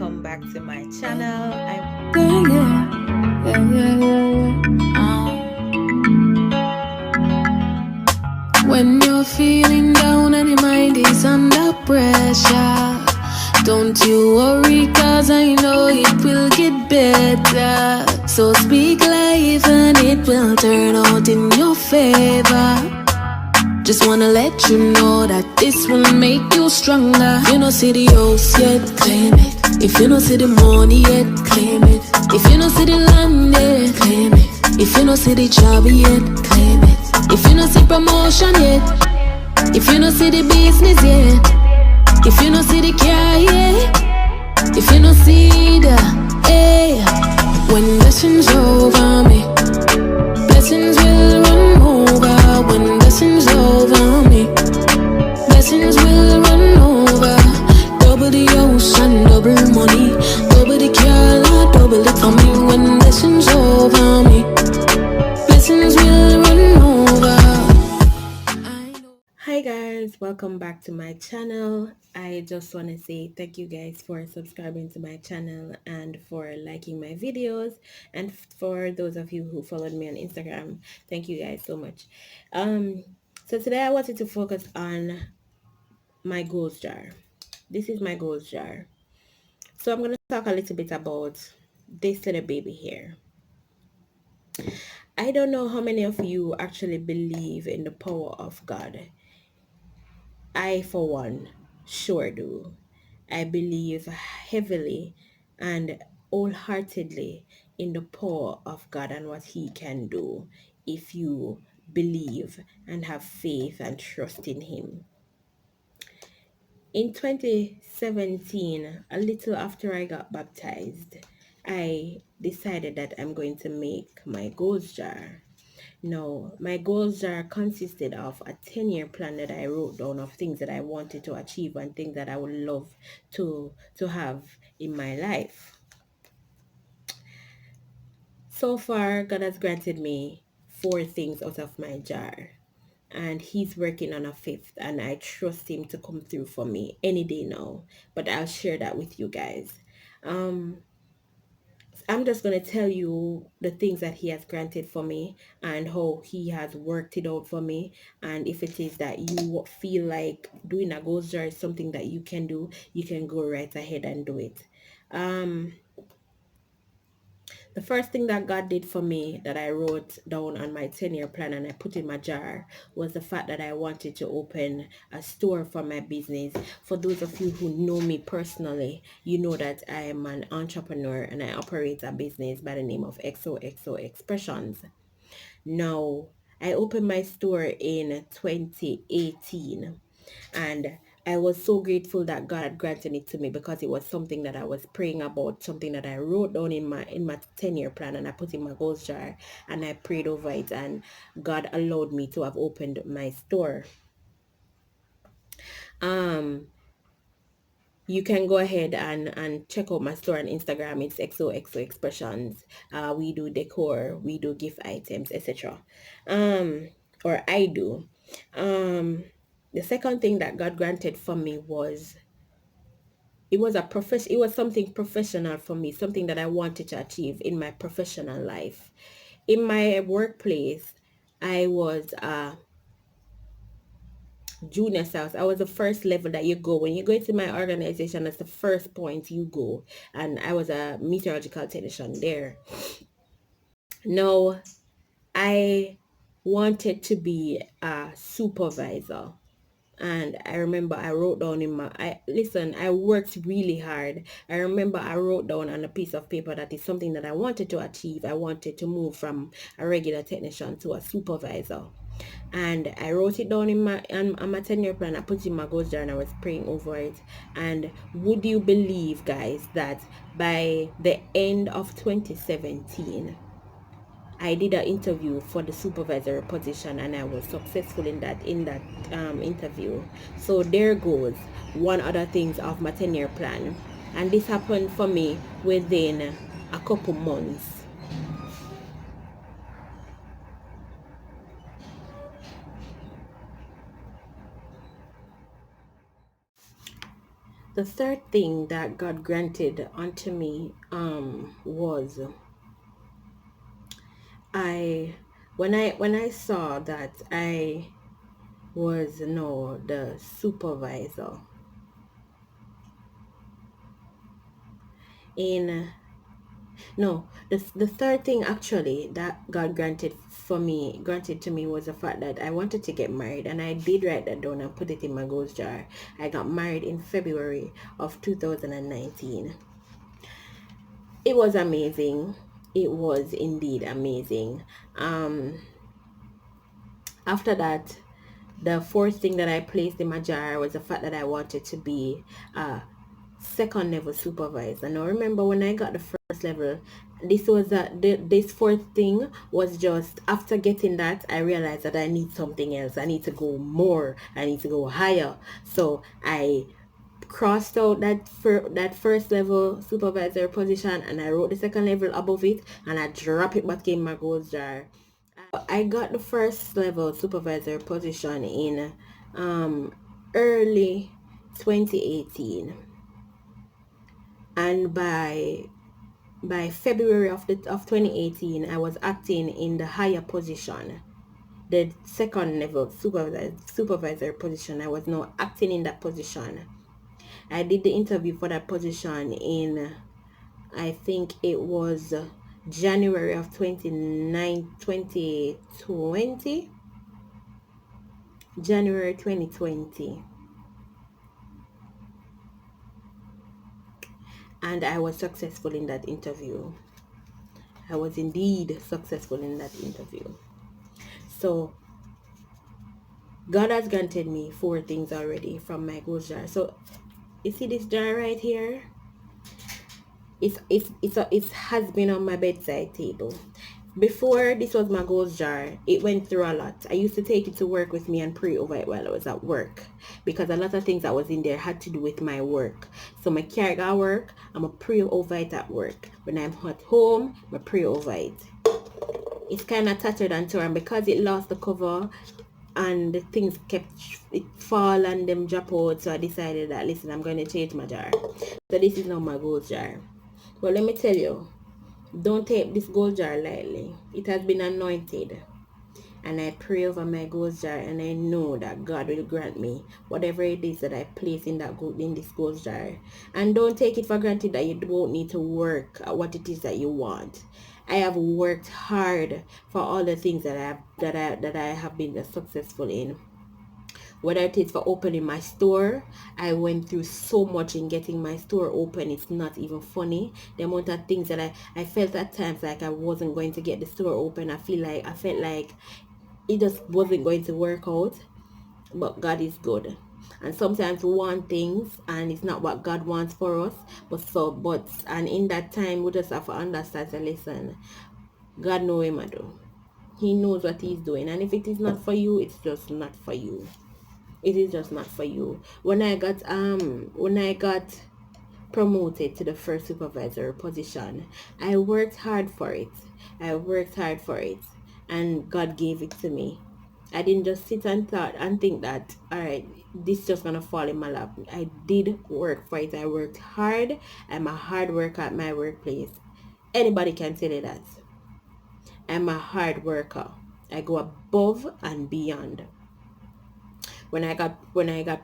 welcome back to my channel. When you're feeling down and your mind is under pressure, don't you worry, cause I know it will get better. So speak life and it will turn out in your favor. Just wanna let you know that this will make you stronger. If you don't see the house yet, claim it. If you don't see the money yet, claim it. If you don't see the land yet, claim it. If you don't see the job yet, claim it. If you don't see promotion yet, if you don't see the business yet, if you don't see the car yet, if you don't see the, hey, when blessings over me, blessings will run over. When blessings over me, blessings will run over. Double the ocean, double money, double the car, double it for me. When blessings over me, blessings will run over. Hi guys, welcome back to my channel. I just want to say thank you guys for subscribing to my channel and for liking my videos, and for those of you who followed me on Instagram, thank you guys so much. So today I wanted to focus on my goals jar. This is my goals jar. So I'm going to talk a little bit about this little baby here. I don't know how many of you actually believe in the power of God. I, for one, sure do. I believe heavily and wholeheartedly in the power of God and what He can do if you believe and have faith and trust in Him. In 2017, a little after I got baptized, I decided that I'm going to make my goals jar. No, my goals jar consisted of a 10-year plan that I wrote down of things that I wanted to achieve and things that I would love to have in my life. So far, God has granted me 4 things out of my jar, and He's working on a 5th, and I trust Him to come through for me any day now. But I'll share that with you guys. I'm just going to tell you the things that He has granted for me and how He has worked it out for me. And if it is that you feel like doing a goals jar is something that you can do, you can go right ahead and do it. The first thing that God did for me that I wrote down on my 10-year plan and I put in my jar was the fact that I wanted to open a store for my business. For those of you who know me personally, you know that I am an entrepreneur and I operate a business by the name of XOXO Expressions. Now, I opened my store in 2018, and I was so grateful that God had granted it to me, because it was something that I was praying about, something that I wrote down in my 10-year plan and I put in my goals jar, and I prayed over it, and God allowed me to have opened my store. You can go ahead and check out my store on Instagram. It's XOXO Expressions. We do decor, we do gift items, etc. Or I do. The second thing that God granted for me was, it was something professional for me, something that I wanted to achieve in my professional life. In my workplace, I was junior sales. I was the first level that you go. When you go into my organization, that's the first point you go. And I was a meteorological technician there. Now, I wanted to be a supervisor. And I remember I wrote down I worked really hard. I remember I wrote down on a piece of paper that is something that I wanted to achieve. I wanted to move from a regular technician to a supervisor. And I wrote it down in on my 10-year plan. I put it in my goals jar and I was praying over it. And would you believe, guys, that by the end of 2017, I did an interview for the supervisory position and I was successful in that interview. So there goes one other things of my 10-year plan. And this happened for me within a couple months. The third thing that God granted unto me was when I saw that I was the supervisor in no the third thing actually that God granted to me was the fact that I wanted to get married, and I did write that down and put it in my goals jar. I got married in February of 2019. It was amazing. It was indeed amazing. After that, the fourth thing that I placed in my jar was the fact that I wanted to be a second level supervisor. Now remember, when I got the first level, this fourth thing was just after getting that, I realized that I need something else. I need to go more. I need to go higher. So I crossed out that first level supervisor position, and I wrote the second level above it, and I drop it back in my goals jar. I got the first level supervisor position in early 2018, and by February of 2018, I was acting in the higher position, the second level supervisor position. I was now acting in that position. I did the interview for that position in, I think it was January of 2020, January 2020. And I was successful in that interview. I was indeed successful in that interview. So God has granted me 4 things already from my goals jar. So you see this jar right here? It has been on my bedside table. Before this was my goals jar, it went through a lot. I used to take it to work with me and pray over it while I was at work, because a lot of things that was in there had to do with my work. So my carry at work, I'm a pray over it at work. When I'm at home, I pray over it. It's kind of tattered and torn because it lost the cover, and the things kept it fall and them drop out. So I decided that, listen, I'm going to change my jar. So this is now my goals jar. But let me tell you, don't take this gold jar lightly. It has been anointed. And I pray over my gold jar, and I know that God will grant me whatever it is that I place in this gold jar. And don't take it for granted that you won't need to work at what it is that you want. I have worked hard for all the things that I have been successful in. Whether it is for opening my store, I went through so much in getting my store open. It's not even funny. The amount of things that I felt at times like I wasn't going to get the store open. I felt like it just wasn't going to work out. But God is good. And sometimes we want things and it's not what God wants for us. And in that time we just have to understand and listen. God knows him, I do. He knows what he's doing. And if it is not for you, it's just not for you. It is just not for you. When I got promoted to the first supervisor position, I worked hard for it. And God gave it to me. I didn't just sit and think that, all right, this is just gonna fall in my lap. I did work for it. I worked hard. I'm a hard worker at my workplace. Anybody can tell you that. I'm a hard worker. I go above and beyond. When I got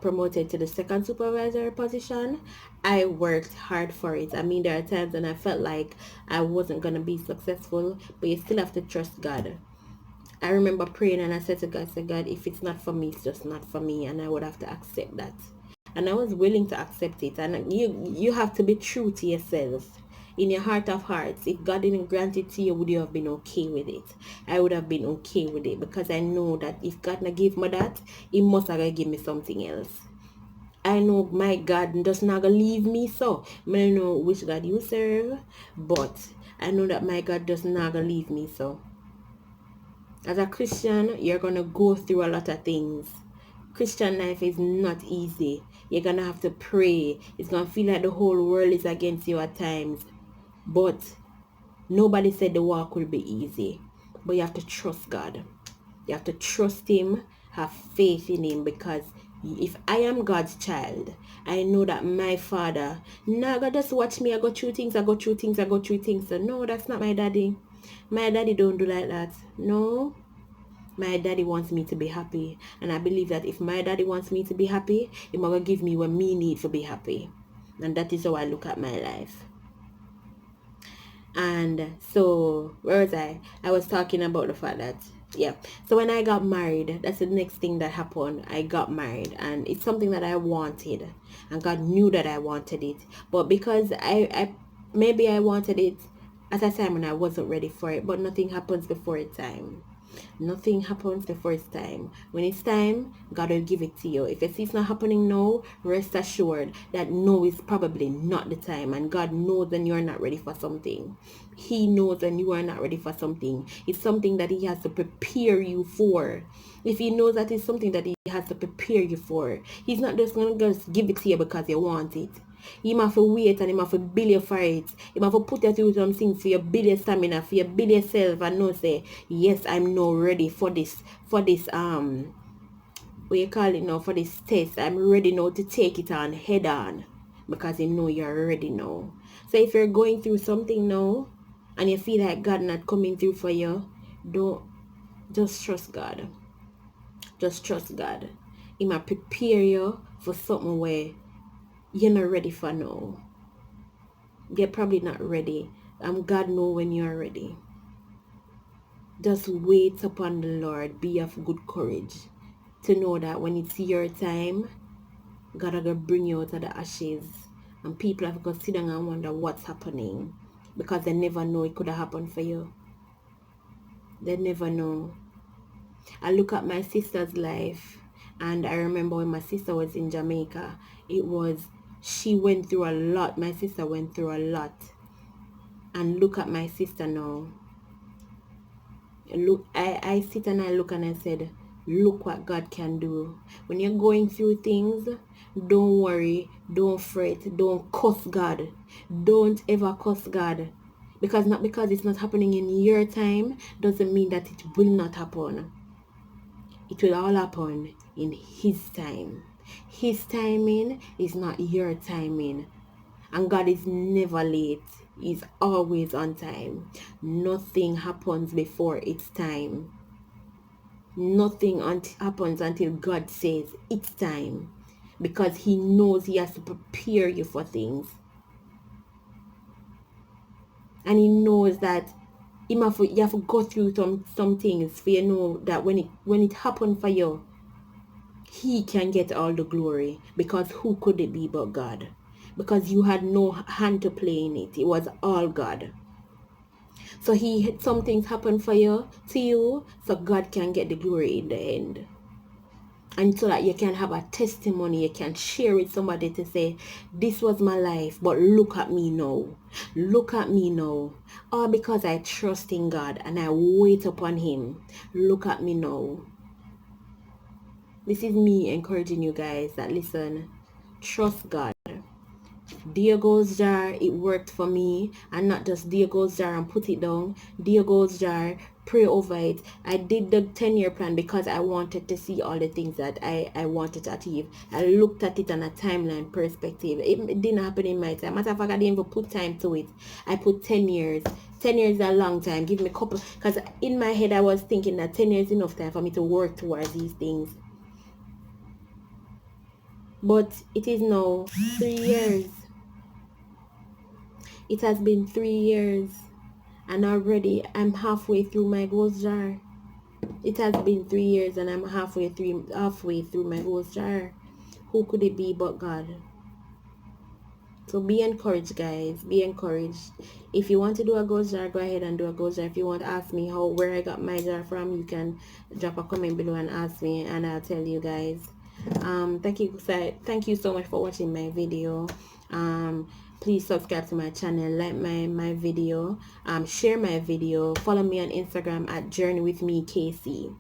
promoted to the second supervisor position, I worked hard for it. I mean, there are times when I felt like I wasn't going to be successful, but you still have to trust God. I remember praying and I said to God, if it's not for me, it's just not for me, and I would have to accept that. And I was willing to accept it. And you have to be true to yourself. In your heart of hearts, if God didn't grant it to you, would you have been okay with it? I would have been okay with it, because I know that if God not give me that, he must have give me something else. I know my God does not leave me, so I don't know which God you serve, but I know that my God does not leave me. So as a Christian, you're gonna go through a lot of things. Christian life is not easy. You're gonna have to pray. It's gonna feel like the whole world is against you at times. But nobody said the walk will be easy. But you have to trust God. You have to trust him, have faith in him, because If I am God's child, I know that my father, nah, God just watch me, I go through things, I go through things, I go through things. So no, that's not my daddy. My daddy don't do like that. No. My daddy wants me to be happy. And I believe that if my daddy wants me to be happy, he might give me what me need to be happy. And that is how I look at my life. And so, where was I? I was talking about the fact that, yeah. So when I got married, that's the next thing that happened. I got married, and it's something that I wanted, and God knew that I wanted it. But because maybe I wanted it at a time when I wasn't ready for it, but nothing happens before its time. Nothing happens before it's time. When it's time, God will give it to you. If it's not happening now, rest assured that no is probably not the time. And God knows when you're not ready for something. He knows when you are not ready for something. It's something that He has to prepare you for. If He knows that it's something that He has to prepare you for, He's not just going to just give it to you because you want it. Him have to wait and him have to build you for it. Him have to put you through some things for your build your stamina, for your build yourself and know say, yes, I'm now ready for this what you call it now, for this test. I'm ready now to take it on head on. Because you know you're ready now. So if you're going through something now and you feel like God not coming through for you, don't just trust God. Just trust God. He might prepare you for something where you're not ready for now. They're probably not ready. God know when you're ready. Just wait upon the Lord. Be of good courage. To know that when it's your time, God are going to bring you out of the ashes. And people have to sit down and wonder what's happening. Because they never know it could have happened for you. They never know. I look at my sister's life. And I remember when my sister was in Jamaica. She went through a lot. My sister went through a lot. And look at my sister now. Look, I sit and I look and I said, look what God can do. When you're going through things, don't worry, don't fret, don't curse God. Don't ever curse God. Because it's not happening in your time doesn't mean that it will not happen. It will all happen in His time. His timing is not your timing. And God is never late. He's always on time. Nothing happens before its time. Nothing happens until God says it's time. Because He knows He has to prepare you for things. And He knows that you have to go through some things for you know that when it happened for you, He can get all the glory. Because who could it be but God? Because you had no hand to play in it. It was all God. So some things happen for you, to you, so God can get the glory in the end. And so that you can have a testimony, you can share with somebody to say, this was my life, but look at me now. Look at me now. All because I trust in God and I wait upon Him. Look at me now. This is me encouraging you guys that listen, trust God. There goes jar, it worked for me. And not just there goes jar and put it down. There goes jar, pray over it. I did the 10-year plan because I wanted to see all the things that I wanted to achieve. I looked at it on a timeline perspective. It didn't happen in my time. Matter of fact, I didn't even put time to it. I put 10 years. 10 years is a long time. Give me a couple. Because in my head, I was thinking that 10 years is enough time for me to work towards these things. But it is now 3 years. It has been 3 years and already I'm halfway through my goals jar. It has been 3 years and I'm halfway through my goals jar. Who could it be but God? So be encouraged, guys. Be encouraged. If you want to do a goals jar, go ahead and do a goals jar. If you want to ask me where I got my jar from, you can drop a comment below and ask me and I'll tell you guys. Thank you so much for watching my video. Please subscribe to my channel, like my video, share my video, follow me on Instagram at Journey with Me KC.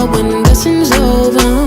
when blessings over.